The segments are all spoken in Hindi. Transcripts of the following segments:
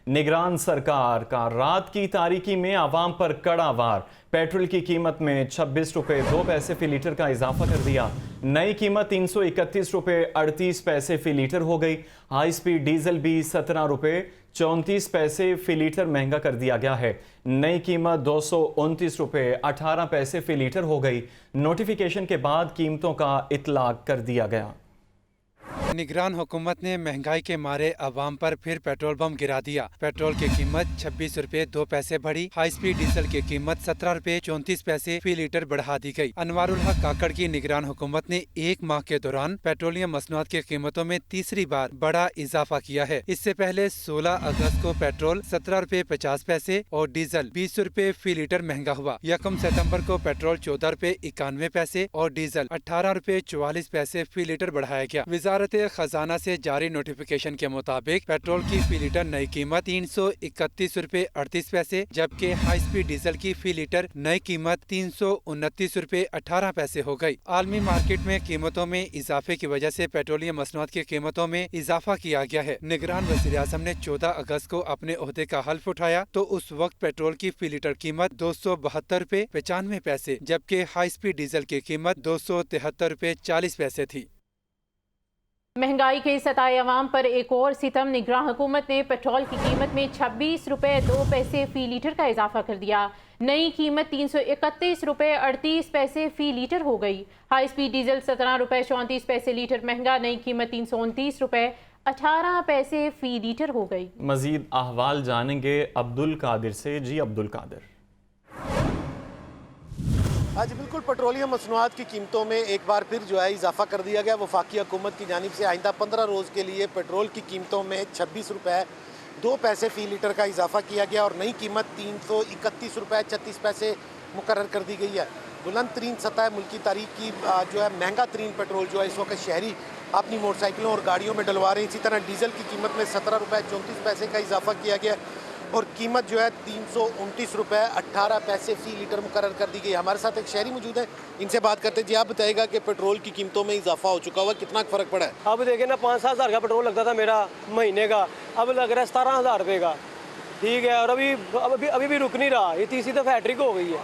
निगरान सरकार का रात की तारीकी में आवाम पर कड़ा वार। पेट्रोल की कीमत में 26 रुपये 2 पैसे फी लीटर का इजाफा कर दिया। नई कीमत 331 रुपये 38 पैसे फी लीटर हो गई। हाई स्पीड डीजल भी 17 रुपये 34 पैसे फी लीटर महंगा कर दिया गया है। नई कीमत 229 रुपये 18 पैसे फी लीटर हो गई। नोटिफिकेशन के बाद कीमतों का इतलाक कर दिया गया। निगरान हुकूमत ने महंगाई के मारे अवाम पर फिर पेट्रोल बम गिरा दिया। पेट्रोल की कीमत 26 रुपये 2 पैसे बढ़ी। हाई स्पीड डीजल की कीमत 17 रुपये 34 पैसे फी लीटर बढ़ा दी गई। अनवारुल हक काकड़ की निगरान हुकूमत ने एक माह के दौरान पेट्रोलियम मसनूआत की कीमतों में तीसरी बार बड़ा इजाफा किया है। इससे पहले 16 अगस्त को पेट्रोल 17 रुपये 50 पैसे और डीजल 20 रुपये फी लीटर महंगा हुआ। 1 सितम्बर को पेट्रोल 14 रुपये 91 पैसे और डीजल 18 रुपये 44 पैसे फी लीटर बढ़ाया गया। वजारत खजाना से जारी नोटिफिकेशन के मुताबिक पेट्रोल की फी लीटर नई कीमत 331 रुपये 38 पैसे, जबकि हाई स्पीड डीजल की फी लीटर नई कीमत 329 रुपये 18 पैसे हो गई। आलमी मार्केट में कीमतों में इजाफे की वजह से पेट्रोलियम मसनूआत की कीमतों में इजाफा किया गया है। निगरान वज़ीर आज़म ने 14 अगस्त को अपने ओहदे का हल्फ उठाया तो उस वक्त पेट्रोल की फी लीटर कीमत 272 रुपये 95 पैसे, जबकि हाई स्पीड डीजल की कीमत 273 रुपये 40 पैसे थी। महंगाई के सताए अवाम पर एक और सितम। निगरान हुकूमत ने पेट्रोल की कीमत में 26 रुपये 2 पैसे फी लीटर का इजाफा कर दिया। नई कीमत 331 रुपये 38 पैसे फी लीटर हो गई। हाई स्पीड डीजल 17 रुपये 34 पैसे लीटर महंगा। नई कीमत 329 रुपये 18 पैसे फी लीटर हो गई। मजीद अहवाल जानेंगे अब्दुल कादिर से। जी अब्दुल कादिर। आज बिल्कुल पेट्रोलियम मसनूआत की कीमतों में एक बार फिर जो है इजाफा कर दिया गया। वफाकी हुकूमत की जानिब से आइंदा 15 रोज़ के लिए पेट्रोल की कीमतों में 26 रुपये 2 पैसे फ़ी लीटर का इजाफा किया गया और नई कीमत 331 रुपये 36 पैसे मुकर्रर कर दी गई है। बुलंद तरीन सतह मुल्की तारीख की जो है महंगा तरीन पेट्रोल जो है इस वक्त शहरी अपनी मोटरसाइकिलों और गाड़ियों में डलवा रहे हैं। इसी तरह डीजल की कीमत में 17 रुपये 34 पैसे का इजाफा किया गया और कीमत जो है 329 रुपये 18 पैसे फ़ी लीटर मुकर्रर कर दी गई। हमारे साथ एक शहरी मौजूद है, इनसे बात करते हैं। जी आप बताइएगा कि पेट्रोल की कीमतों में इजाफा हो चुका हुआ, कितना फ़र्क पड़ा है? अब देखें ना, 5-7 हज़ार का पेट्रोल लगता था मेरा महीने का, अब लग रहा है 17,000 रुपये का। ठीक है, और अभी भी रुक नहीं रहा। ये तीसरी दफ़ा हैट्रिक हो गई है।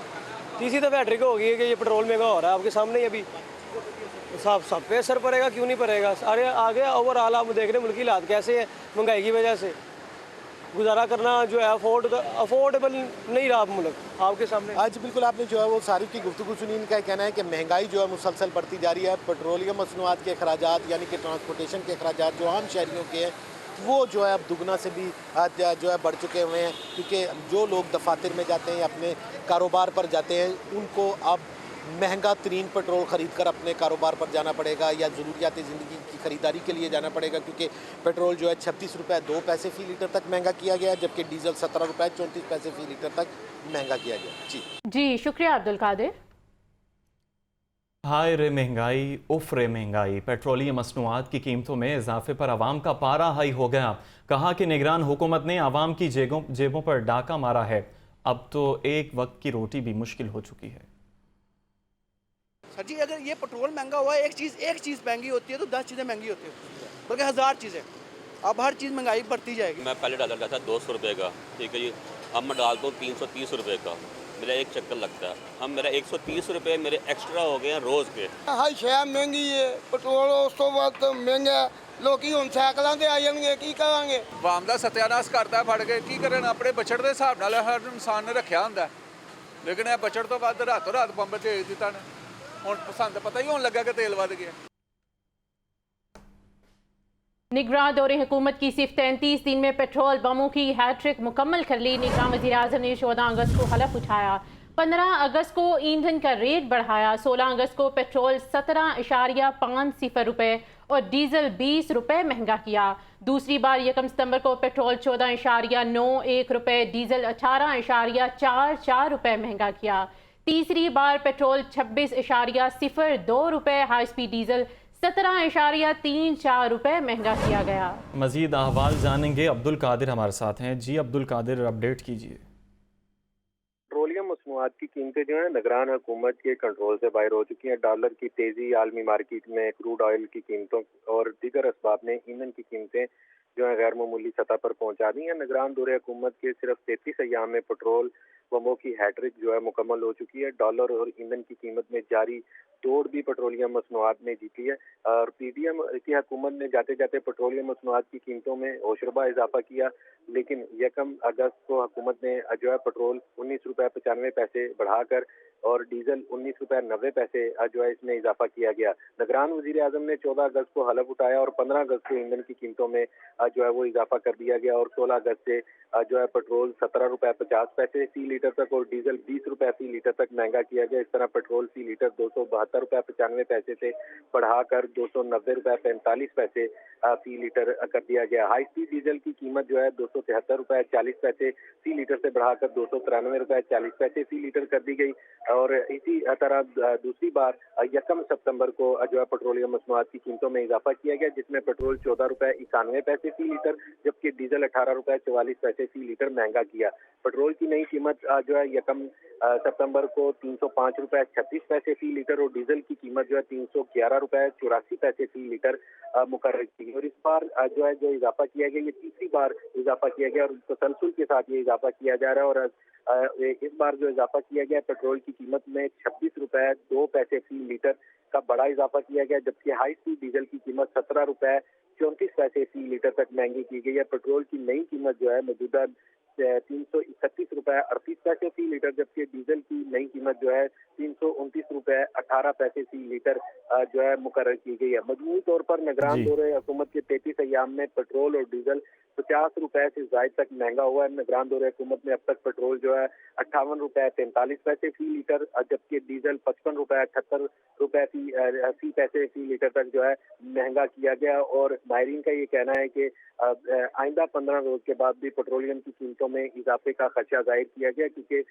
तीसरी दफ़ा हैट्रिक हो गई है कि ये पेट्रोल महंगा हो रहा है आपके सामने ही। अभी सब पे असर पड़ेगा, क्यों नहीं पड़ेगा? अरे आगे ओवरऑल आप देख रहे हैं मुल्क की हालात कैसे है। महंगाई की वजह से गुजारा करना जो है अफोर्डेबल नहीं रहा मुल्क आपके सामने। आज बिल्कुल आपने जो है वो सारिफ की गुफ्तगू सुनी। इनका कहना है कि महंगाई जो है मुसलसल बढ़ती जा रही है। पेट्रोलियम मसनूआत के अखराजात यानी कि ट्रांसपोर्टेशन के अखराजात जो आम शहरियों के हैं वो जो है अब दुगना से भी जो है बढ़ चुके हुए हैं, क्योंकि जो लोग दफातर में जाते हैं, अपने कारोबार पर जाते हैं, उनको अब महंगा तरीन पेट्रोल ख़रीद कर अपने कारोबार पर जाना पड़ेगा या ज़रूरियात ज़िंदगी की ख़रीदारी के लिए जाना पड़ेगा, क्योंकि पेट्रोल जो है 26 रुपये 2 पैसे फ़ी लीटर तक महंगा किया गया है, जबकि डीजल 17 रुपये 34 पैसे फ़ी लीटर तक महंगा किया गया। जी शुक्रिया अब्दुल कादिर। हाय रे महंगाई, उफ रे महंगाई। पेट्रोलियम मसनूआत की कीमतों में इजाफे पर आवाम का पारा हाई हो गया। कहा कि निगरान हुकूमत ने आवाम की जेबों पर डाका मारा है। अब तो एक वक्त की रोटी भी मुश्किल हो चुकी है। सर जी, अगर ये पेट्रोल महंगा हुआ है, एक चीज़ महंगी होती है तो 10 चीज़ें महंगी होती है, बल्कि 1000 चीज़ें। अब हर चीज़ महंगाई बढ़ती जाएगी। मैं पहले डालर था 200 रुपये का, ठीक है जी। अब मैं डालता हूँ 330 रुपये का, मेरा एक चक्कर लगता है। अब मेरा 130 रुपये मेरे एक्स्ट्रा हो गए हैं रोज़ के। हर शय महंगी है, पेट्रोल उस तो बहुत महंगा। लोग हम साइकिलों से आ जाएंगे, की करेंगे? आवाम का सत्यानाश करता फड़ के, की करन? अपने बजट के हिसाब नाल हर इंसान ने रखा होंगे, लेकिन यह बजट तो बाद रातों रात बंब भेज दिता ने। ਹੁਣ पसंद पता ही होने लगा कि तेल वध गया। निगरान दौरे हुकूमत की सिर्फ 33 दिन में पेट्रोल बमों की हैट्रिक मुकम्मल कर ली। निगरान वज़ीर आज़म ने 14 अगस्त को हलफ उठाया, 15 अगस्त को ईंधन का रेट बढ़ाया, 16 अगस्त को पेट्रोल 17.50 रुपये और डीजल 20 रुपये महंगा किया। दूसरी बार 1 सितंबर को पेट्रोल 14.91 रुपये, डीजल 18.44 रुपये महंगा किया। तीसरी बार पेट्रोल 26.02 रुपये, हाई स्पीड डीजल 17.34 रुपये महंगा किया गया। मजीद अहवाल जानेंगे, अब्दुल कादिर हमारे साथ हैं। जी अब्दुल कादिर, अपडेट कीजिए। पेट्रोलियम मसनूआत की कीमतें जो है निगरान हुकूमत के कंट्रोल से बाहर हो चुकी हैं। डॉलर की तेजी, आलमी मार्केट में क्रूड ऑयल की कीमतों और दीगर असबाब ने ईंधन की कीमतें जो है गैर मामूली सतह पर पहुंचा दी है। निगरान दौरे हुकूमत के सिर्फ 33 अय्याम में पेट्रोल बमों की हैट्रिक जो है मुकम्मल हो चुकी है। डॉलर और ईंधन की कीमत में जारी दौड़ भी पेट्रोलियम मसनूआत ने जीती है और पीडीएम की हुकूमत ने जाते जाते पेट्रोलियम मसनूआत की कीमतों में होशरुबा इजाफा किया, लेकिन 1 अगस्त को हुकूमत ने जो है पेट्रोल 19 रुपये 95 पैसे बढ़ाकर और डीजल 19 रुपये 90 पैसे जो है इसमें इजाफा किया गया। निगरान वजीर आजम ने 14 अगस्त को हलफ उठाया और 15 अगस्त को ईंधन की कीमतों में जो है वो इजाफा कर दिया गया और 16 अगस्त से जो है पेट्रोल 17 रुपये 50 पैसे फी लीटर तक और डीजल 20 रुपये फी लीटर तक महंगा किया गया। इस तरह पेट्रोल फी लीटर 272 रुपये 95 पैसे से बढ़ाकर 290 रुपये 45 पैसे फी लीटर कर दिया गया। हाई स्पीड डीजल की कीमत जो है 273 रुपये 40 पैसे फी लीटर से बढ़ाकर 293 रुपये 40 पैसे फी लीटर कर दी गई। और इसी तरह दूसरी बार 1 सितंबर को जो है पेट्रोलियम मसनूआत की कीमतों में इजाफा किया गया, जिसमें पेट्रोल 14 रुपये 91 पैसे फी लीटर जबकि डीजल 18 रुपये 44 पैसे फी लीटर महंगा किया। पेट्रोल की नई कीमत जो है 1 सितंबर को 305 रुपये 36 पैसे फी लीटर और डीजल की कीमत जो है 311 रुपये 84 पैसे फी लीटर मुकर्रर की गई। और इस बार जो है जो इजाफा किया गया ये तीसरी बार इजाफा किया गया और तसलसल के साथ ये इजाफा किया जा रहा है। और इस बार जो इजाफा किया गया पेट्रोल की कीमत में 26 रुपये 2 पैसे फी लीटर का बड़ा इजाफा किया गया, जबकि हाई स्पीड डीजल की कीमत 17 रुपये 34 पैसे फी लीटर तक महंगी की गई है। पेट्रोल की नई कीमत जो है मौजूदा 331 रुपये 38 पैसे फी लीटर जबकि डीजल की नई कीमत जो है 329 रुपये 18 पैसे फी लीटर जो है मुकर्रर की गई है। मजमूई तौर पर निगरान दौरे हुकूमत के 33 अय्याम में पेट्रोल और डीजल 50 रुपये से जायद तक महंगा हुआ है। निगरान दौरे हुकूमत में अब तक पेट्रोल जो है 58 रुपये 43 पैसे फी लीटर जबकि डीजल 55 रुपये 78 रुपये फी पैसे फी लीटर तक जो है महंगा किया गया। और माहिरीन का ये कहना है कि आइंदा 15 रोज के बाद भी पेट्रोलियम की कीमतों में इजाफे का खदशा जाहिर किया गया, क्योंकि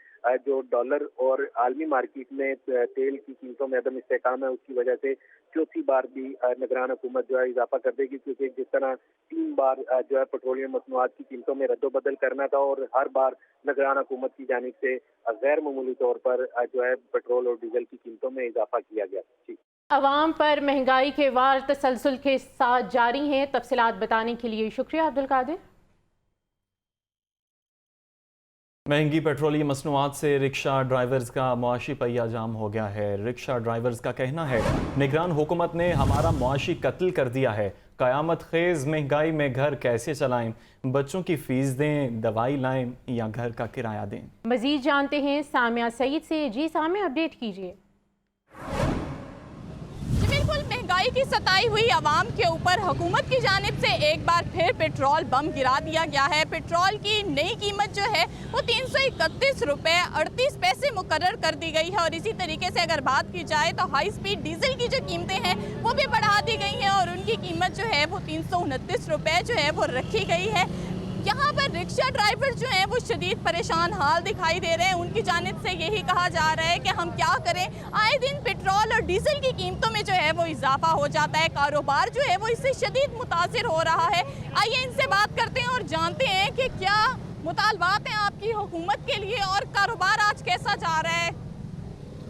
जो डॉलर और आलमी मार्केट में तेल की कीमतों में अदम इस्तेकाम है उसकी वजह से चौथी बार भी निगरान हुकूमत जो है इजाफा कर देगी, क्योंकि जिस तरह 3 बार जो है पेट्रोलियम मसनूआत की कीमतों में रद्दोबदल करना था और हर बार निगरान हुकूमत की जानिब से गैर मामूली तौर पर जो है पेट्रोल और डीजल की कीमतों में इजाफा किया गया। जी, अवाम पर महंगाई के वार तसलसल के साथ जारी हैं। तफसीलात बताने के लिए शुक्रिया अब्दुल कादिर। महंगी पेट्रोलियम मसनूआत से रिक्शा ड्राइवर्स का मुआशी पहिया जाम हो गया है। रिक्शा ड्राइवर्स का कहना है निगरान हुकूमत ने हमारा मुआशी कत्ल कर दिया है। कयामत खेज महंगाई में घर कैसे चलाएं, बच्चों की फीस दें, दवाई लाएं या घर का किराया दें। मजीद जानते हैं सामिया सईद से। जी सामिया, अपडेट कीजिए। महंगाई की सताई हुई आवाम के ऊपर हुकूमत की जानिब से एक बार फिर पेट्रोल बम गिरा दिया गया है। पेट्रोल की नई कीमत जो है वो 331 रुपये 38 पैसे मुकर्रर कर दी गई है। और इसी तरीके से अगर बात की जाए तो हाई स्पीड डीजल की जो कीमतें हैं वो भी बढ़ा दी गई हैं और उनकी कीमत जो है वो 329 रुपये जो है वो रखी गई है। यहाँ पर रिक्शा ड्राइवर जो हैं वो शदीद परेशान हाल दिखाई दे रहे हैं। उनकी जानिब से यही कहा जा रहा है कि हम क्या करें, आए दिन पेट्रोल और डीजल की कीमतों में जो है वो इजाफा हो जाता है। कारोबार जो है वो इससे शदीद मुतासिर हो रहा है। आइए इनसे बात करते हैं और जानते हैं कि क्या मुतालबात हैं आपकी हुकूमत के लिए और कारोबार आज कैसा जा रहा है।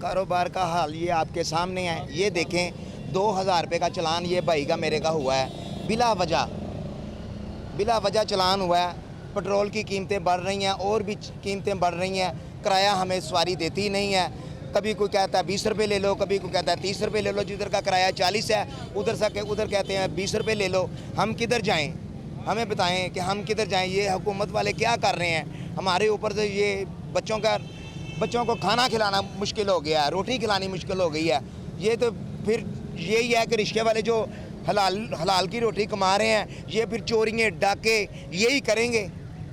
कारोबार का हाल ये आपके सामने है। ये देखें 2000 रुपये का चलान ये भाई का मेरे का हुआ है, बिला वजह चलान हुआ है। पेट्रोल की कीमतें बढ़ रही हैं और भी कीमतें बढ़ रही हैं। किराया हमें सवारी देती नहीं है। कभी कोई कहता है 20 रुपये ले लो, कभी कोई कहता है 30 रुपये ले लो। जिधर का किराया 40 है उधर कहते हैं 20 रुपये ले लो। हम किधर जाएं? हमें बताएं कि हम किधर जाएं। ये हुकूमत वाले क्या कर रहे हैं हमारे ऊपर। तो ये बच्चों को खाना खिलाना मुश्किल हो गया है, रोटी खिलानी मुश्किल हो गई है। ये तो फिर यही है कि रिक्शे वाले जो हलाल की रोटी कमा रहे हैं ये फिर चोरियाँ डाके यही करेंगे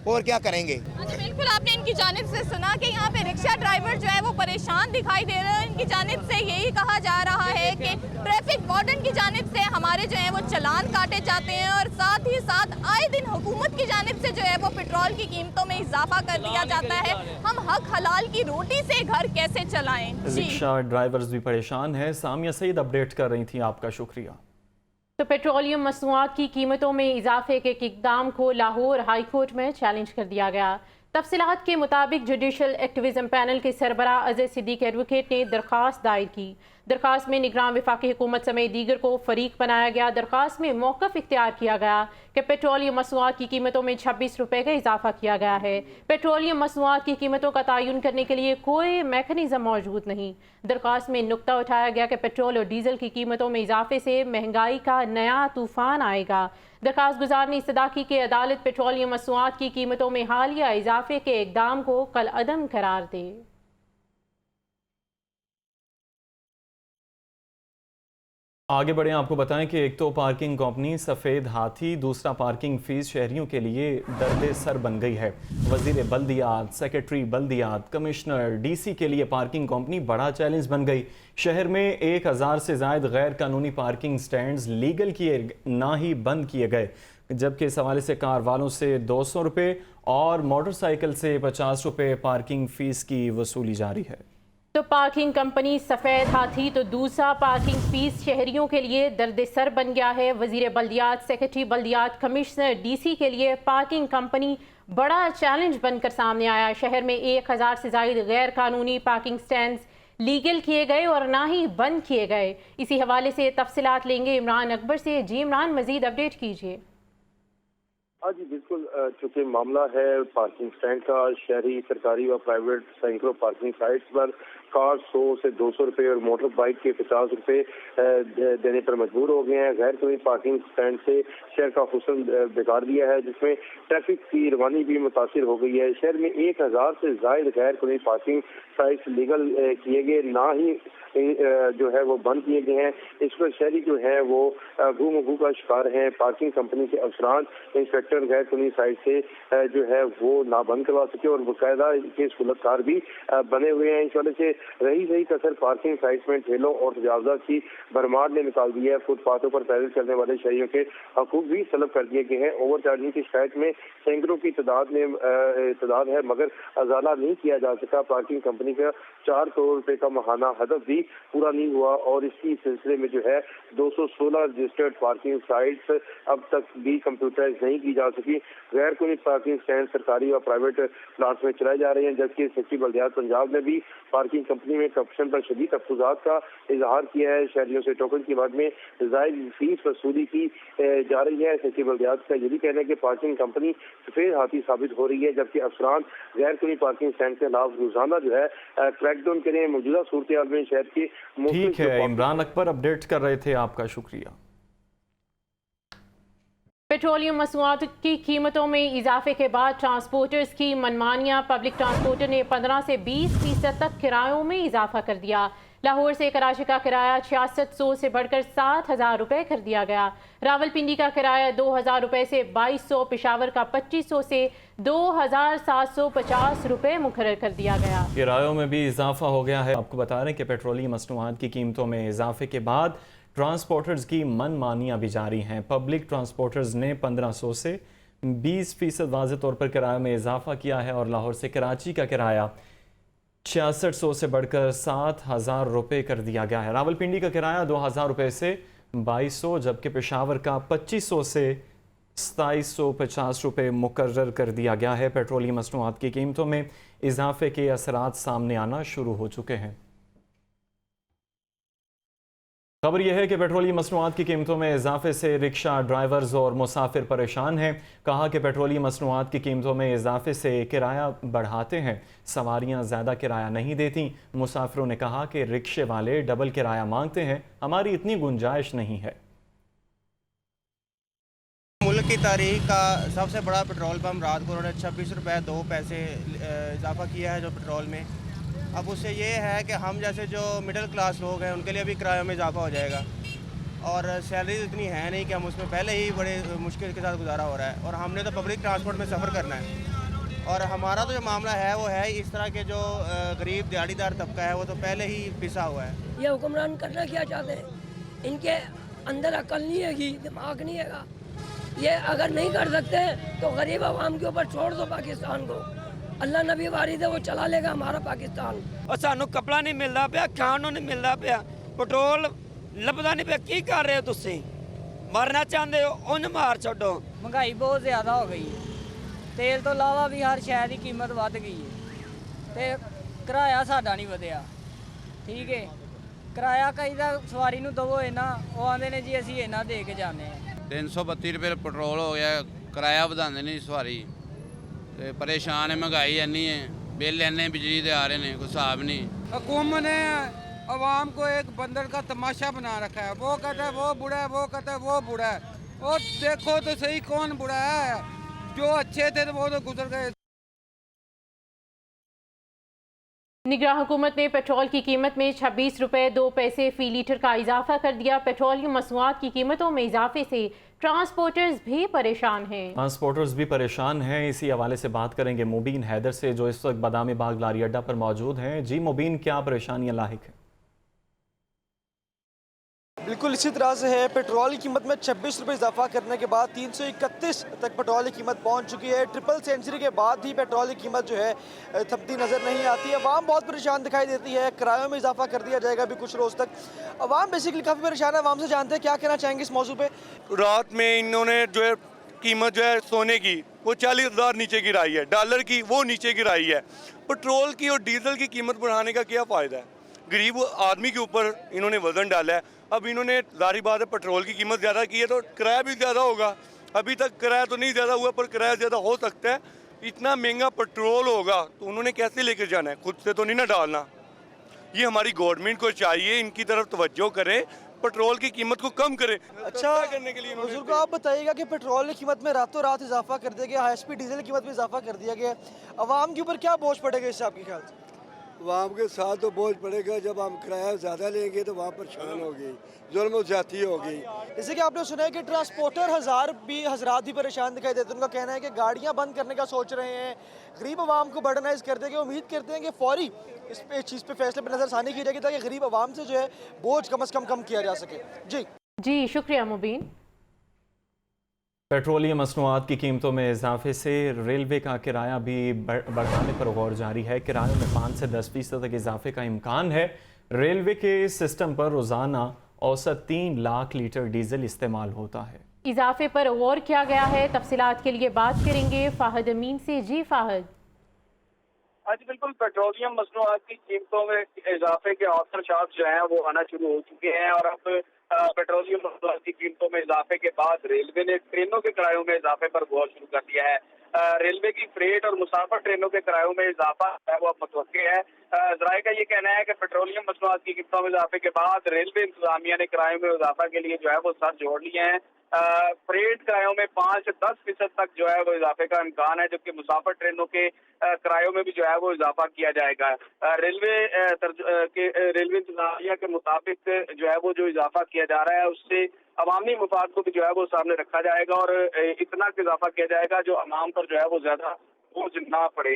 और क्या करेंगे। अच्छा, बिल्कुल आपने इनकी जानिब से सुना कि यहाँ पे रिक्शा ड्राइवर जो है वो परेशान दिखाई दे रहे हैं। इनकी जानिब से यही कहा जा रहा है कि ट्रैफिक वार्डन की जानिब से हमारे जो है वो चलान काटे जाते हैं और साथ ही साथ आए दिन हुकूमत की जानिब से जो है वो पेट्रोल की कीमतों में इजाफा कर दिया जाता है। हम हक हलाल की रोटी से घर कैसे चलाएं। रिक्शा ड्राइवर्स भी परेशान है। सामिया सईद अपडेट कर रही थी, आपका शुक्रिया। तो पेट्रोलियम मसनूआत की कीमतों में इजाफे के इक़दाम को लाहौर हाई कोर्ट में चैलेंज कर दिया गया। तफसीलात के मुताबिक जुडिशल एक्टिविज़म पैनल के सरबराह अज़य सिद्दीक एडवोकेट ने दरख्वास्त दायर की। दरखास्त में निगरान वफाकी हुकूमत समेत दीगर को फरीक बनाया गया। दरखास्त में मौक़िफ़ इख्तियार किया गया कि पेट्रोलियम मसनूआत की कीमतों में 26 रुपये का इजाफा किया गया है। पेट्रोलियम मसनूआत की कीमतों का तयन करने के लिए कोई मैकेनिज़्म मौजूद नहीं। दरखास्त में नुक्ता उठाया गया कि पेट्रोल और डीजल की कीमतों में इजाफे से महंगाई का नया तूफान आएगा। दरखास्त गुजार ने इस्तदा की कि अदालत पेट्रोलियम मसनूआत की कीमतों में हालिया इजाफे के इक़दाम को कल अदम करार दे। आगे बढ़े, आपको बताएं कि एक तो पार्किंग कंपनी सफ़ेद हाथी, दूसरा पार्किंग फ़ीस शहरियों के लिए दर्द सर बन गई है। वज़ीर बल्दियात, सेक्रेटरी बल्दियात, कमिश्नर, डीसी के लिए पार्किंग कंपनी बड़ा चैलेंज बन गई। शहर में 1000 से ज़ायद गैर कानूनी पार्किंग स्टैंड्स लीगल किए ना ही बंद किए गए, जबकि इस हवाले से कार वालों से 200 रुपये और मोटरसाइकिल से 50 रुपये पार्किंग फ़ीस की वसूली जारी है। तो पार्किंग कंपनी सफ़ेद हाथी तो दूसरा पार्किंग फ़ीस शहरियों के लिए दर्द सर बन गया है। वज़ीर बल्दियात, सेक्रेटरी बल्दियात, कमिश्नर, डीसी के लिए पार्किंग कंपनी बड़ा चैलेंज बनकर सामने आया। शहर में 1000 से ज़ायद गैर कानूनी पार्किंग स्टैंड्स लीगल किए गए और ना ही बंद किए गए। इसी हवाले से तफसीलात लेंगे इमरान अकबर से। जी इमरान, मज़ीद अपडेट कीजिए। हाँ जी बिल्कुल, चूँकि मामला है पार्किंग स्टैंड का, शहरी, सरकारी व प्राइवेट सैकड़ों पार्किंग साइट्स पर कार 100 से 200 रुपये और मोटर बाइक के 50 रुपये देने पर मजबूर हो गए हैं। गैर कानूनी पार्किंग स्टैंड से शहर का हुस्न बिगाड़ दिया है, जिसमें ट्रैफिक की रवानी भी मुतासिर हो गई है। शहर में 1000 से ज़ायद गैर कानूनी पार्किंग साइट्स लीगल किए गए, ना ही जो है वो बंद किए गए हैं। इस पर शहरी जो है वो घू का शिकार हैं। पार्किंग कंपनी के अफसरान, इंस्पेक्टर गैर कानूनी साइट से जो है वो ना बंद करवा सके और बाकायदा के सुलझकार भी बने हुए हैं। इस वजह से रही कसर पार्किंग साइट में ठेलों और तजावजात की भरमार ने निकाल दी है। फुटपाथों पर पैदल चलने वाले शहरियों के हकूक भी तलब कर दिए गए हैं। ओवर चार्जिंग की शिकायत में सैकड़ों की तादाद है, मगर अजाला नहीं किया जा सका। पार्किंग कंपनी का 4 करोड़ रुपए का माहाना हदफ भी पूरा नहीं हुआ और इसी सिलसिले में जो है 216 रजिस्टर्ड पार्किंग साइट्स अब तक भी कंप्यूटराइज नहीं की जा सकी। गैर कानूनी पार्किंग स्टैंड सरकारी और प्राइवेट प्लाट्स में चलाए जा रहे हैं, जबकि सेक्रेटरी बल्दियात पंजाब ने भी पार्किंग कंपनी में करप्शन पर शदीद अफसोस का इजहार किया है। शहरियों से टोकन की बाद में जायद फीस वसूली की जा रही है। सेक्रेटरी बल्दियात का ये भी कहना है कि पार्किंग कंपनी सफेद हाथी साबित हो रही है, जबकि अफसरान गैर कानूनी पार्किंग स्टैंड के खिलाफ रोजाना जो है क्रैकडाउन करें। मौजूदा सूरत हाल में शहर के ठीक है, इमरान अकबर अपडेट कर रहे थे, आपका शुक्रिया। पेट्रोलियम मसनूआत की कीमतों में इजाफे के बाद ट्रांसपोर्टर्स की मनमानियां। पब्लिक ट्रांसपोर्टर ने 15 से 20% तक किरायों में इजाफा कर दिया। लाहौर से कराची का किराया 6600 से बढ़कर 7000 रुपये कर दिया गया। रावलपिंडी का किराया 2000 रुपये से 2200, पेशावर का 2500 से 2750 रुपये मुकर्रर कर दिया गया। किरायों में भी इजाफा हो गया है। आपको बता रहे हैं कि पेट्रोलियम मसनूआत की कीमतों में इजाफे के बाद ट्रांसपोर्टर्स की मनमानियां भी जारी हैं। पब्लिक ट्रांसपोर्टर्स ने 1500 से 20% वाज़ेह तौर पर किराए में इजाफा किया है और लाहौर से कराची का किराया 6600 से बढ़कर 7000 रुपये कर दिया गया है। रावलपिंडी का किराया 2000 रुपये से 2200, जबकि पेशावर का 2500 से 2750 रुपये मुकर्रर कर दिया गया है। पेट्रोलियम मसनूआत की कीमतों में इजाफे के असरात सामने आना शुरू हो चुके हैं। खबर यह है कि पेट्रोलियम मसनूआत की कीमतों में इजाफे से रिक्शा ड्राइवर्स और मुसाफिर परेशान हैं। कहा कि पेट्रोलियम मसनूआत की कीमतों में इजाफे से किराया बढ़ाते हैं, सवारियां ज़्यादा किराया नहीं देती। मुसाफिरों ने कहा कि रिक्शे वाले डबल किराया मांगते हैं, हमारी इतनी गुंजाइश नहीं है। मुल्क की तारीख का सबसे बड़ा पेट्रोल पंप रात को उन्होंने 26 रुपये 2 पैसे इजाफा किया है जो पेट्रोल में। अब उससे ये है कि हम जैसे जो मिडिल क्लास लोग हैं उनके लिए भी किराए में इजाफा हो जाएगा और सैलरी इतनी है नहीं कि हम उसमें पहले ही बड़े मुश्किल के साथ गुजारा हो रहा है और हमने तो पब्लिक ट्रांसपोर्ट में सफ़र करना है। और हमारा तो जो मामला है वो है इस तरह के जो गरीब दिहाड़ीदार तबका है वो तो पहले ही पिसा हुआ है। ये हुक्मरान करना क्या चाहते हैं? इनके अंदर अकल नहीं है, दिमाग नहीं है। ये अगर नहीं कर सकते तो गरीब आवाम के ऊपर छोड़ दो पाकिस्तान को। अल्लाह नबी वारिद है, वो चला लेगा हमारा पाकिस्तान। और सानू कपड़ा नहीं मिलता पाया, खानों नहीं मिलता पाया, पेट्रोल लभदा नहीं पाया। की कर रहे हो तुसी? मरना चाहते हो उन मार छोड़ो। महंगाई बहुत ज़्यादा हो गई है, तेल तो अलावा भी हर शहर की कीमत बढ़ गई है, तो किराया साडा नहीं वधिया। ठीक है, ਕਿਰਾਇਆ ਕਹੀਦਾ ਸਵਾਰੀ ਨੂੰ ਦਵੋ ਇਹਨਾਂ, ਉਹ ਆਂਦੇ ਨੇ ਜੀ ਅਸੀਂ ਇਹਨਾਂ ਦੇ ਕੇ ਜਾਂਦੇ ਆ। 332 ਰੁਪਏ ਪੈਟਰੋਲ ਹੋ ਗਿਆ, ਕਿਰਾਇਆ ਵਧਾਉਂਦੇ ਨਹੀਂ ਸਵਾਰੀ ਤੇ ਪਰੇਸ਼ਾਨ ਹੈ, ਮਹਿੰਗਾਈ ਇੰਨੀ ਹੈ, ਬਿੱਲ ਇੰਨੇ ਬਿਜਲੀ ਦੇ ਆ ਰਹੇ ਨੇ, ਕੋਈ ਹਿਸਾਬ नहीं। हुकूमत ने अवाम को एक बंदर का तमाशा बना रखा है, वो कहता है वो बुरा है, वो कहता है वो बुरा है, और देखो तो सही कौन बुरा है, जो अच्छे थे तो वो तो गुजर गए। निगरान हुकूमत ने पेट्रोल की कीमत में 26 रुपये 2 पैसे फ़ी लीटर का इजाफा कर दिया। पेट्रोलियम मसनूआत की कीमतों में इजाफे से ट्रांसपोर्टर्स भी परेशान हैं। ट्रांसपोर्टर्स भी परेशान हैं। इसी हवाले से बात करेंगे मुबीन हैदर से, जो इस वक्त बादामी बाग लारी अड्डा पर मौजूद हैं। जी मुबीन, क्या परेशानियां लाहिक हैं? बिल्कुल इसी तरह से है। पेट्रोल की कीमत में 26 रुपये इजाफा करने के बाद 331 तक पेट्रोल की कीमत पहुंच चुकी है। ट्रिपल सेंचुरी के बाद ही पेट्रोल की कीमत जो है थमती नज़र नहीं आती है। अवाम बहुत परेशान दिखाई देती है। किरायों में इजाफा कर दिया जाएगा अभी कुछ रोज़ तक। अवाम बेसिकली काफ़ी परेशान है। अवाम से जानते हैं क्या कहना चाहेंगे इस मौजू पर। रात में इन्होंने जो है कीमत जो है सोने की वो 40,000 नीचे गिराई है, डॉलर की वो नीचे गिराई है। पेट्रोल की और डीजल की कीमत बढ़ाने का क्या फ़ायदा है? गरीब आदमी के ऊपर इन्होंने वज़न डाला है। अब इन्होंने जारी बात है पेट्रोल की कीमत ज़्यादा की है तो किराया भी ज़्यादा होगा। अभी तक किराया तो नहीं ज़्यादा हुआ, पर किराया ज़्यादा हो सकता है। इतना महंगा पेट्रोल होगा तो उन्होंने कैसे लेकर जाना है? खुद से तो नहीं ना डालना। ये हमारी गवर्नमेंट को चाहिए, इनकी तरफ तवज्जो करें, पेट्रोल की कीमत को कम करें। अच्छा करने के लिए हुजूर को आप बताइएगा कि पेट्रोल की कीमत में रातों रात इजाफा कर दिया गया, हाई स्पीड डीजल की कीमत में इजाफा कर दिया गया, अवाम के ऊपर क्या बोझ पड़ेगा इससे आपके ख्याल से? अवाम के साथ तो बोझ पड़ेगा, जब हम किराया ज़्यादा लेंगे तो वहाँ परेशान होगी, जुल्म और ज्यादती होगी। जैसे कि आपने सुना है कि ट्रांसपोर्टर हजरात भी परेशान दिखाई देते हैं। उनका कहना है कि गाड़ियाँ बंद करने का सोच रहे हैं, गरीब आवाम को बर्डनाइज कर देंगे। उम्मीद करते हैं कि फौरी इस चीज़ पे फैसले पर नजरसानी की जाएगी ताकि गरीब आवाम से जो है बोझ कम से कम किया जा सके। जी शुक्रिया मुबीन। पेट्रोलियम मसनूआत की कीमतों में इजाफे से रेलवे का किराया भी बढ़ाने पर गौर जारी है। किरायों में 5 से 10% तक इजाफे का इम्कान है। रेलवे के सिस्टम पर रोज़ाना औसत 3 लाख लीटर डीजल इस्तेमाल होता है। इजाफे पर गौर किया गया है। तफसीलात के लिए बात करेंगे फाहद अमीन से। जी फाहद। आज बिल्कुल पेट्रोलियम मसनूआत की कीमतों में इजाफे के ऑफर शार्ट जो हैं वो आना शुरू हो चुके हैं, और अब पेट्रोलियम मसनूआत की कीमतों में इजाफे के बाद रेलवे ने ट्रेनों के किरायों में इजाफे पर गौर शुरू कर दिया है। रेलवे की फ्रेट और मुसाफिर ट्रेनों के किरायों में इजाफा है वो अब मुतवक्के है। ज़राए का ये कहना है कि पेट्रोलियम मसनूआत की कीमतों में इजाफे के बाद रेलवे इंतजामिया ने किरायों में इजाफा के लिए जो है वो सर जोड़ लिए हैं। फ्रेट किरायों में 5 से 10% तक जो है वो इजाफे का इम्कान है, जबकि मुसाफिर ट्रेनों के किरायों में भी जो है वो इजाफा किया जाएगा। रेलवे इंतजामिया के मुताबिक जो है वो जो इजाफा किया जा रहा है उससे अवामी मुफाद को भी जो है वो सामने रखा जाएगा, और इतना इजाफा किया जाएगा जो अवाम पर जो है वो ज्यादा बोझ ना पड़े।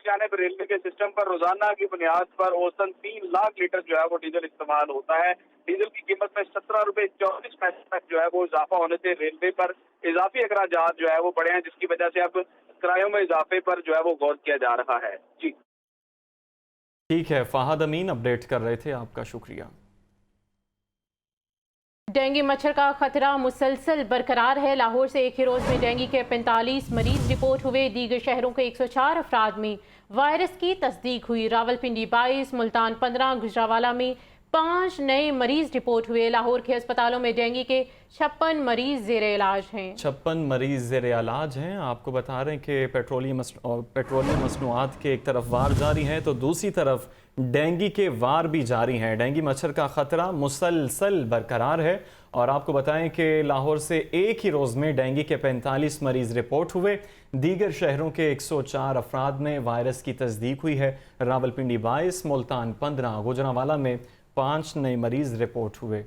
जानिब रेलवे के सिस्टम पर रोजाना की बुनियाद पर औसतन 3 लाख लीटर जो है वो डीजल इस्तेमाल होता है। डीजल की कीमत में 17 रुपए 24 पैसे तक जो है वो इजाफा होने से रेलवे पर इजाफी अखराजात जो है वो बढ़े हैं, जिसकी वजह से अब किरायों में इजाफे पर जो है वो गौर किया जा रहा है। जी ठीक है, फाहद अमीन अपडेट कर रहे थे, आपका शुक्रिया। डेंगू मच्छर का खतरा मुसलसल बरकरार है। लाहौर से एक ही रोज़ में डेंगू के 45 मरीज रिपोर्ट हुए। दीगर शहरों के 104 अफराद में वायरस की तस्दीक हुई। रावलपिंडी 22, मुल्तान 15, गुजरावाला में 5 नए मरीज रिपोर्ट हुए। लाहौर के अस्पतालों में डेंगू के 56 मरीज ज़ेर इलाज हैं। 56 मरीज ज़ेर इलाज हैं। आपको बता रहे हैं कि पेट्रोलियम मसनूआत के एक तरफ वार जारी है तो दूसरी तरफ डेंगू के वार भी जारी हैं। डेंगू मच्छर का ख़तरा मुसलसल बरकरार है, और आपको बताएं कि लाहौर से एक ही रोज़ में डेंगू के 45 मरीज़ रिपोर्ट हुए। दीगर शहरों के 104 अफराद में वायरस की तस्दीक हुई है। रावलपिंडी 22, मुल्तान 15, गुजरावाला में 5 नए मरीज़ रिपोर्ट हुए।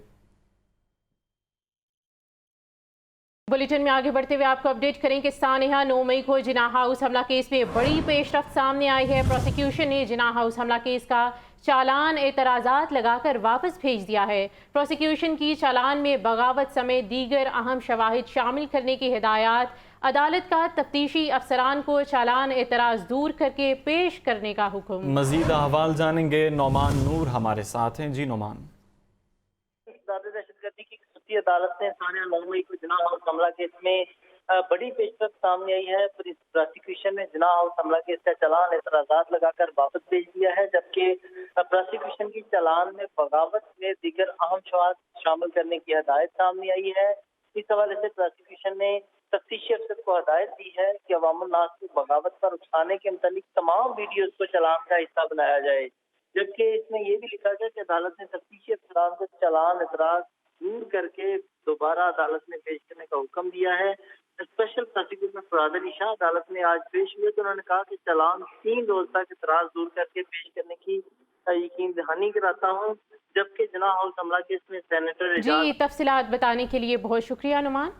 बुलेटिन में आगे बढ़ते हुए आपको अपडेट करें कि सानिया 9 मई को जिनाह हाउस हमला केस में बड़ी पेशरफ्त सामने आई है। प्रोसिक्यूशन ने जिनाह हाउस हमला केस का चालान एतराज़ात लगाकर वापस भेज दिया है। प्रोसिक्यूशन की चालान में बगावत समेत दीगर अहम शवाहिद शामिल करने की हिदायत, अदालत का तफ्तीशी अफसरान को चालान एतराज़ दूर करके पेश करने का हुक्म। मजीद अहवाल जानेंगे, नौमान नूर हमारे साथ हैं। जी नौमान। दहशतगर्दी की अदालत ने सानिया 9 मई को जिनाह हाउस हमला केस में बड़ी पेशरफ सामने आई है। प्रोसिक्यूशन ने जिना हाउस हमला केस का चालान एतराजात लगाकर वापस भेज दिया है, जबकि प्रोसिक्यूशन की चालान में बगावत में दीगर अहम शवाहद शामिल करने की हदायत सामने आई है। इस हवाले से प्रोसिक्यूशन ने तफ्तीशी अफसर को हदायत दी है कि अवामुल नास को बगावत पर उकसाने के मुतालिक तमाम वीडियोज को चालान का हिस्सा बनाया जाए, जबकि इसमें यह भी लिखा गया कि अदालत ने तफ्तीशी अफसरान को चालान एतराज दूर करके दोबारा अदालत में पेश करने का हुक्म दिया है। स्पेशल प्रोसिक्यूटर फराद अली शाह अदालत में आज पेश हुए तो उन्होंने कहा कि चालान 3 रोज तक एतराज दूर करके पेश करने की यकीन दहानी कराता हूँ, जबकि जिना हाउस हमला केस में सेनेटर जी तफसीलात बताने के लिए बहुत शुक्रिया अनुमान।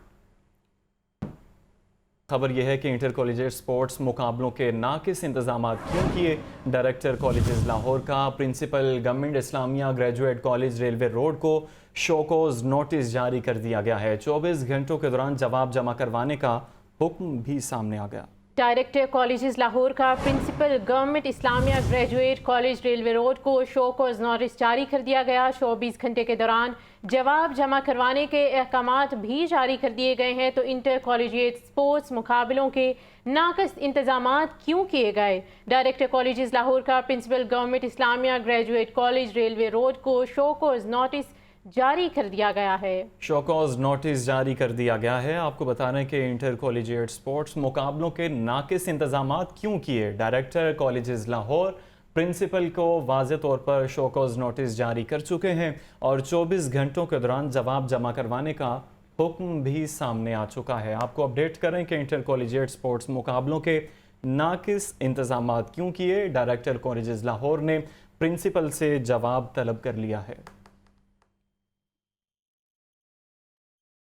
खबर यह है कि इंटर कॉलेजिएट स्पोर्ट्स मुकाबलों के नाकिस इंतजाम क्यों किए। डायरेक्टर कॉलेजेस लाहौर का principal government Islamia graduate college railway road को शोकोज नोटिस जारी कर दिया गया है। 24 घंटों के दौरान जवाब जमा करवाने का हुक्म भी सामने आ गया। डायरेक्टर कॉलेजेस लाहौर का principal government Islamia graduate college railway road को शोकोज नोटिस जारी कर दिया गया। 24 घंटे के दौरान जवाब जमा करवाने के अहकामात भी जारी कर दिए गए हैं। तो इंटर कॉलेजिएट स्पोर्ट्स मुकाबलों के नाकस इंतजामात क्यों किए गए। डायरेक्टर कॉलेजेस लाहौर का principal government Islamia graduate college railway road को शोकोज नोटिस जारी कर दिया गया है। शोकॉज नोटिस जारी कर दिया गया है। आपको बता रहे हैं कि इंटर कॉलेजिएट स्पोर्ट्स मुकाबलों के नाकिस इंतजामात क्यों किए। डायरेक्टर कॉलेजेस लाहौर प्रिंसिपल को वाज़े तौर पर शोकॉज नोटिस जारी कर चुके हैं और 24 घंटों के दौरान जवाब जमा करवाने का हुक्म भी सामने आ चुका है। आपको अपडेट करें कि इंटर कॉलेजिएट स्पोर्ट्स मुकाबलों के नाकिस इंतजामात क्यों किए। डायरेक्टर कॉलेजेस लाहौर ने प्रिंसिपल से जवाब तलब कर लिया है।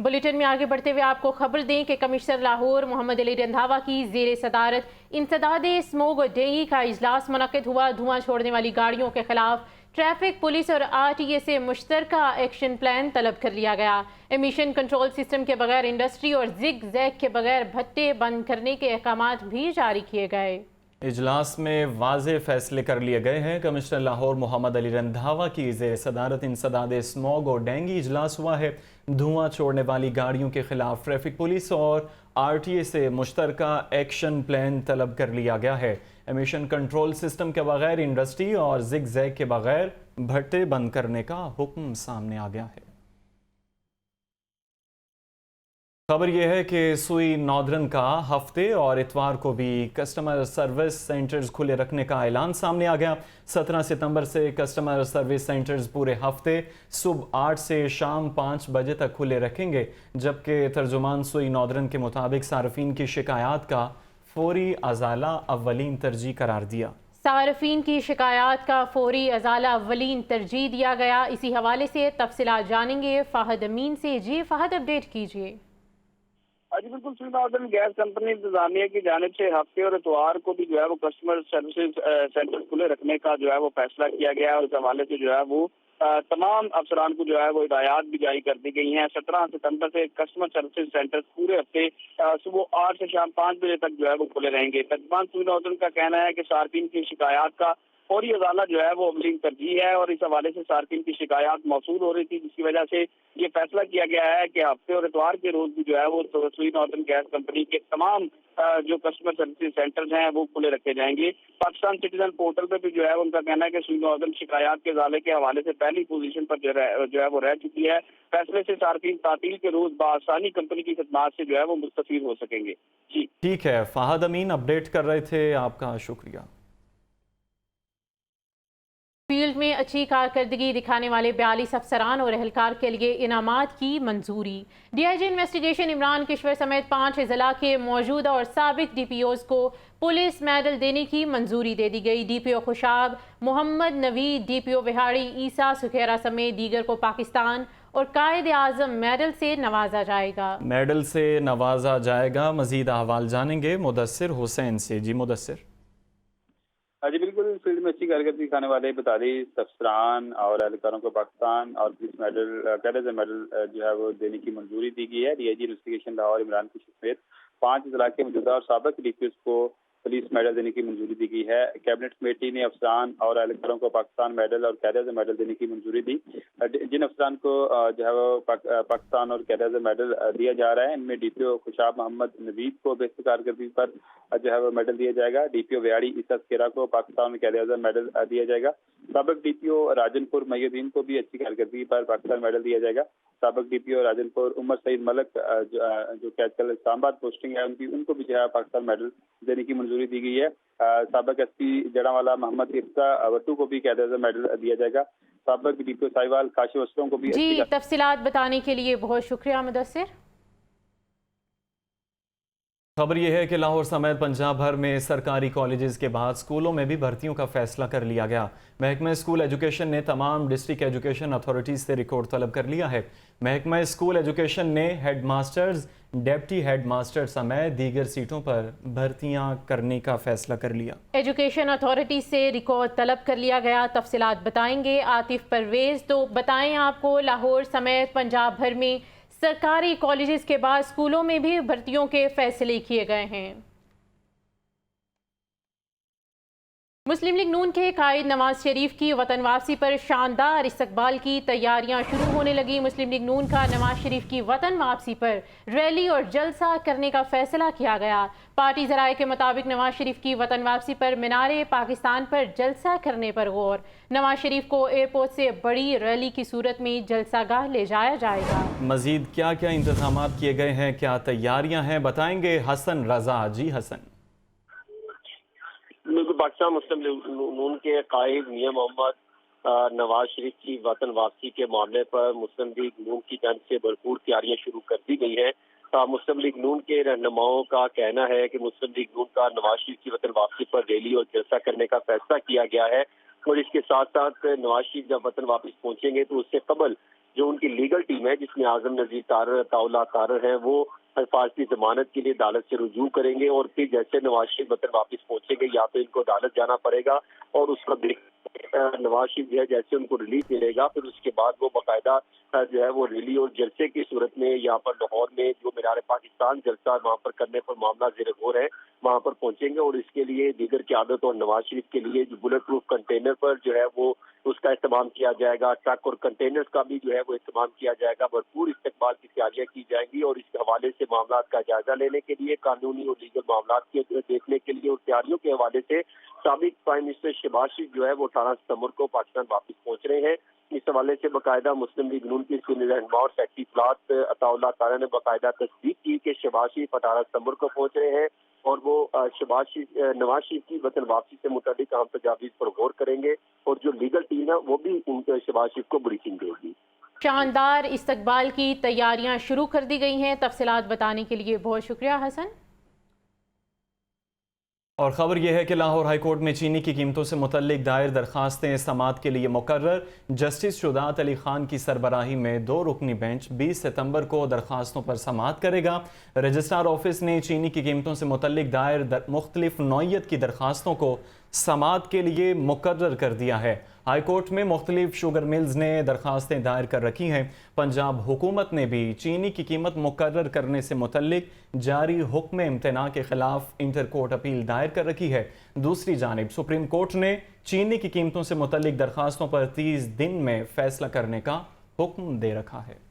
बुलेटिन में आगे बढ़ते हुए आपको खबर दें कि कमिश्नर लाहौर मोहम्मद अली रंधावा की ज़ेर सदारत इंसदाद स्मोग और डेंगी का इजलास मुनक्किद हुआ। धुआं छोड़ने वाली गाड़ियों के खिलाफ ट्रैफिक पुलिस और RTA से मुश्तरका एक्शन प्लान तलब कर लिया गया। एमिशन कंट्रोल सिस्टम के बगैर इंडस्ट्री और जिग जैग के बगैर भट्टे बंद करने के अहकामात भी जारी किए गए। इजलास में वाज़े फैसले कर लिए गए हैं। कमिश्नर लाहौर मोहम्मद अली रंधावा की ज़ेर सदारत इंसदाद स्मोग और डेंगी इजलास हुआ है। धुआं छोड़ने वाली गाड़ियों के खिलाफ ट्रैफिक पुलिस और RTA से मुश्तरका एक्शन प्लान तलब कर लिया गया है। एमिशन कंट्रोल सिस्टम के बगैर इंडस्ट्री और जिग जैग के बगैर भट्टे बंद करने का हुक्म सामने आ गया है। खबर यह है कि सुई नॉर्दर्न का हफ्ते और इतवार को भी कस्टमर सर्विस सेंटर्स खुले रखने का ऐलान सामने आ गया। 17 सितंबर से कस्टमर सर्विस सेंटर्स पूरे हफ्ते सुबह 8 से शाम 5 बजे तक खुले रखेंगे, जबकि तर्जुमान सुई नॉर्दर्न के मुताबिक सार्फिन की शिकायत का फौरी अजाला अव्वलीन तरजीह करार दिया। सार्फिन की शिकायत का फौरी अजाला अव्वलीन तरजीह दिया गया। इसी हवाले से तफसीलात जानेंगे फ़ाहद अमीन से। जी फ़ाहद, अपडेट कीजिए। जी बिल्कुल, सुई नॉर्दर्न गैस कंपनी इंतजामिया की जानिब से हफ्ते और इतवार को भी जो है वो कस्टमर सर्विसेज सेंटर खुले रखने का जो है वो फैसला किया गया है और इस हवाले से जो है वो तमाम अफसरान को जो है वो हिदायत भी जारी कर दी गई हैं। 17 सितंबर से कस्टमर सर्विसेज सेंटर पूरे हफ्ते सुबह 8 से शाम 5 बजे तक जो है वो खुले रहेंगे। तर्जुमान सुई नॉर्दर्न का कहना है कि सार्फिन की शिकायत का फौरी अदाला जो है वो अव्वलीन तरजीह है और इस हवाले से सार्फिन की शिकायत मौसूल हो रही थी, जिसकी वजह से ये फैसला किया गया है कि हफ्ते और इतवार के रोज भी जो है वो सुई नॉर्दर्न गैस कंपनी के तमाम जो कस्टमर सर्विस सेंटर्स हैं वो खुले रखे जाएंगे। पाकिस्तान सिटीजन पोर्टल पे भी जो है उनका कहना है कि सुई नॉर्दर्न शिकायत के अदाले के हवाले से पहली पोजीशन पर जो है वो रह चुकी है। फैसले से सार्फिन तातील के रोज बासानी कंपनी की खदमात से जो है वो मुस्तफीद हो सकेंगे। जी ठीक है, फ़ाहद अमीन अपडेट कर रहे थे, आपका शुक्रिया। फील्ड में अच्छी कारकर्दगी दिखाने वाले 42 अफसरान और एहलकार के लिए इनामात की मंजूरी। DIG इन्वेस्टिगेशन इमरान किश्वर समेत 5 जिला के मौजूदा और साबिक DPOs को पुलिस मेडल देने की मंजूरी दे दी गई। DPO खुशाब, मोहम्मद नवीद, DPO बिहाड़ी, ईसा सुखेरा समेत दीगर को पाकिस्तान और कायद आजम मेडल से नवाजा जाएगा। मेडल से नवाजा जाएगा। मजीद अहवाल जानेंगे मुदस्सिर हुसैन से। जी मुदस्सिर। जी बिल्कुल, फील्ड में अच्छी कारकर्दगी दिखाने वाले 42 अफसरान और एहलकारों को पाकिस्तान और पुलिस मेडल कैडेट मेडल जो है वो देने की मंजूरी दी गई है। DIG इन्वेस्टिगेशन लाहौर इमरान किश्वर समेत 5 जिला के मौजूदा और साबिक DPOs को पुलिस मेडल देने की मंजूरी दी गई है। कैबिनेट कमेटी ने अफसरान और एहलकारों को पाकिस्तान मेडल और कैरियर मेडल देने की मंजूरी दी। जिन अफसरान को जो है वो पाकिस्तान और कैरियर मेडल दिया जा रहा है, इनमें DPO खुशाब मोहम्मद नवीद को बेहतर कारकर्दगी पर जो है वो मेडल दिया जाएगा। DPO व्याड़ी ईसा स्केरा को पाकिस्तान कैरियर मेडल दिया जाएगा। साबिक DPO राजनपुर महीउद्दीन को भी अच्छी कारकर्दगी पर पाकिस्तान मेडल दिया जाएगा। साबिक DPO राजनपुर उमर सईद मलक जो कि आजकल इस्लामाबाद पोस्टिंग है उनको भी जो है पाकिस्तान मेडल देने की मंजूरी दी गई है। साबिक SP जड़ावाला मोहम्मद इफ्ता वट्टू को भी कैरियर मेडल दिया जाएगा। साबिक DPO साहिवाल काशिफ असलम को भी जी तफसीलात बताने के लिए बहुत शुक्रिया मुदस्सिर। खबर यह है कि लाहौर समेत पंजाब भर में सरकारी कॉलेजेस के बाद स्कूलों में भी भर्तियों का फैसला कर लिया गया। महकमा स्कूल एजुकेशन ने तमाम डिस्ट्रिक्ट एजुकेशन अथॉरिटीज से रिकॉर्ड तलब कर लिया है। महकमा स्कूल एजुकेशन ने head masters, deputy head master समेत दीगर सीटों पर भर्तियां करने का फैसला कर लिया। एजुकेशन अथॉरिटी से रिकॉर्ड तलब कर लिया गया। तफसीलात बताएंगे आतिफ परवेज। तो बताएं आपको लाहौर समेत पंजाब भर में सरकारी कॉलेजेस के बाद स्कूलों में भी भर्तियों के फैसले किए गए हैं। मुस्लिम लीग नून के कायद नवाज शरीफ की वतन वापसी पर शानदार इस्तकबाल की तैयारियां शुरू होने लगी। मुस्लिम लीग नून का नवाज शरीफ की वतन वापसी पर रैली और जलसा करने का फैसला किया गया। पार्टी जराये के मुताबिक नवाज शरीफ की वतन वापसी पर मीनारे पाकिस्तान पर जलसा करने पर गौर। नवाज शरीफ को एयरपोर्ट से बड़ी रैली की सूरत में जलसागाह ले जाया जाएगा। मजीद क्या क्या इंतजाम किए गए हैं, क्या तैयारियां हैं, बताएंगे हसन रजा। जी हसन। बिल्कुल, पाकिस्तान मुस्लिम लीग नून के कायद मियां मोहम्मद नवाज शरीफ की वतन वापसी के मामले पर मुस्लिम लीग नून की जानिब से भरपूर तैयारियां शुरू कर दी गई हैं। मुस्लिम लीग नून के रहनुमाओं का कहना है कि मुस्लिम लीग नून का नवाज शरीफ की वतन वापसी पर रैली और जलसा करने का फैसला किया गया है। और इसके साथ साथ नवाज शरीफ जब वतन वापस पहुंचेंगे तो उससे कबल जो उनकी लीगल टीम है, जिसमें आजम नजीर तारर, अताउल्लाह तारर हैं, वो अल्फाज की जमानत के लिए अदालत से रुजू करेंगे। और फिर जैसे नवाज शरीफ वतन वापस पहुंचेंगे या तो इनको अदालत जाना पड़ेगा और उसका नवाज शरीफ जो है जैसे उनको रिलीफ मिलेगा फिर उसके बाद वो बाकायदा जो है वो रैली और जलसे की सूरत में यहाँ पर लाहौर में जो मीनार पाकिस्तान जलसा वहाँ पर करने पर मामला ज़ेर गौर है, वहाँ पर पहुंचेंगे। और इसके लिए दीगर क़यादत और नवाज शरीफ के लिए जो बुलेट प्रूफ कंटेनर पर जो है वो उसका इस्तेमाल किया जाएगा। ट्रक और कंटेनर्स का भी जो है वो इस्तेमाल किया जाएगा। भरपूर इस्तकबाल की तैयारियां की जाएंगी और इस हवाले से मामला का जायजा लेने के लिए, कानूनी और लीगल मामला के देखने के लिए और तैयारियों के हवाले से साबिक प्राइम मिनिस्टर शहबाज शरीफ जो है वो 18 सितंबर को पाकिस्तान वापस पहुंच रहे हैं। इस हवाले से बाकायदा मुस्लिम लीग नून के सीनियर रहनुमा और सेक्रेटरी इत्तलात अताउल्लाह तारा ने बाकायदा तस्दीक की कि शहबाज शरीफ 18 सितंबर को पहुंच रहे हैं और वो नवाज शरीफ की वतन वापसी से मुताबिक अहम तजावीज़ पर गौर करेंगे और जो लीगल टीम है वो भी शहबाज शरीफ को ब्रीफिंग देगी। शानदार इस्तकबाल की तैयारियां शुरू कर दी गई हैं। तफसीलात बताने के लिए बहुत शुक्रिया हसन। और ख़बर यह है कि लाहौर हाई कोर्ट में चीनी की कीमतों से मुतल्लिक दायर दरखास्तें समाअत के लिए मुकर्रर। जस्टिस शुजात अली खान की सरबराही में 2 रुकनी बेंच 20 सितंबर को दरखास्तों पर समाअत करेगा। रजिस्ट्रार ऑफिस ने चीनी की कीमतों से मुतल्लिक दायर मुख्तलिफ नौइयत की दरखास्तों को समाअत के लिए मुकर्रर कर दिया है। हाई कोर्ट में मुख्तलिफ शुगर मिल्स ने दरखास्तें दायर कर रखी हैं। पंजाब हुकूमत ने भी चीनी की कीमत मुकर्रर करने से मुतल्लिक जारी हुक्म इम्तना के खिलाफ इंटर कोर्ट अपील दायर कर रखी है। दूसरी जानिब सुप्रीम कोर्ट ने चीनी की कीमतों से मुतल्लिक दरखास्तों पर 30 दिन में फैसला करने का हुक्म दे रखा है।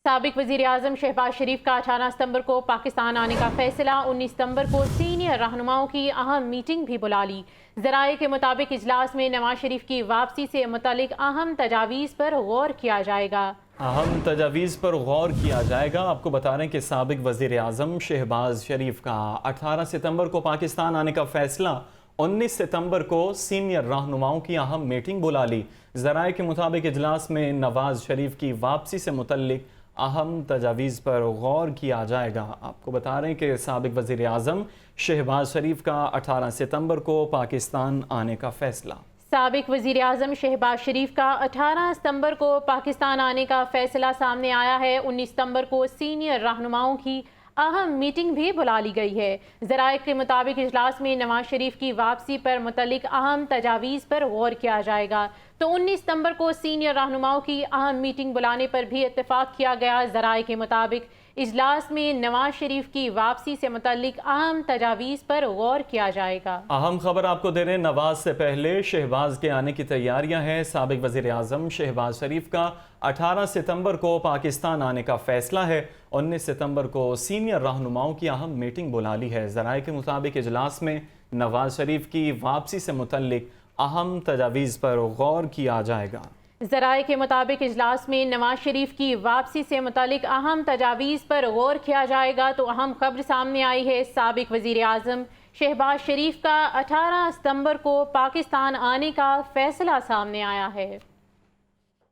साबिक वज़ीर आज़म शहबाज शरीफ का 18 सितंबर को पाकिस्तान आने का फैसला। 19 सितंबर को सीनियर रहनुमाओं की अहम मीटिंग भी बुला ली। ज़राए के मुताबिक इजलास में नवाज शरीफ की वापसी से मुतालिक अहम तजावीज़ पर गौर किया जाएगा। आपको बता रहे हैं कि साबिक वज़ीर आज़म शहबाज शरीफ का 18 सितंबर को पाकिस्तान आने का फैसला। 19 सितंबर को सीनियर रहनुमाओं की अहम मीटिंग बुला ली। ज़राए के मुताबिक इजलास में नवाज शरीफ की वापसी से मुतल्लिक अहम तजावीज़ पर गौर किया जाएगा। आपको बता रहे हैं कि साबिक वज़ीर आज़म शहबाज शरीफ का 18 सितंबर को पाकिस्तान आने का फैसला। साबिक वज़ीर आज़म शहबाज शरीफ का 18 सितंबर को पाकिस्तान आने का फैसला सामने आया है। 19 सितंबर को सीनियर रहनुमाओं की अहम मीटिंग भी बुला ली गई है। ज़राए के मुताबिक इजलास में नवाज शरीफ की वापसी पर मुतल्लिक अहम तजावीज़ पर गौर किया जाएगा। तो 19 सितंबर को सीनियर रहनुमाओं की अहम मीटिंग बुलाने पर भी इत्तेफाक किया गया। ज़राए के मुताबिक इजलास में नवाज शरीफ की वापसी से मुतल्लिक अहम तजावीज़ पर गौर किया जाएगा। अहम खबर आपको दे रहे हैं, नवाज से पहले शहबाज के आने की तैयारियां हैं। साबिक वज़ीर आज़म शहबाज शरीफ का 18 सितंबर को पाकिस्तान आने का फैसला है। 19 सितंबर को सीनियर रहनुमाओं की अहम मीटिंग बुला ली है। ज़राए के मुताबिक इजलास में नवाज शरीफ की वापसी से मुतल्लिक अहम तजावीज़ पर गौर किया जाएगा। ज़राए के मुताबिक इजलास में नवाज शरीफ की वापसी से मुतालिक अहम तजावीज़ पर गौर किया जाएगा। तो अहम खबर सामने आई है, साबिक वज़ीर आज़म शहबाज शरीफ का 18 सितंबर को पाकिस्तान आने का फैसला सामने आया है।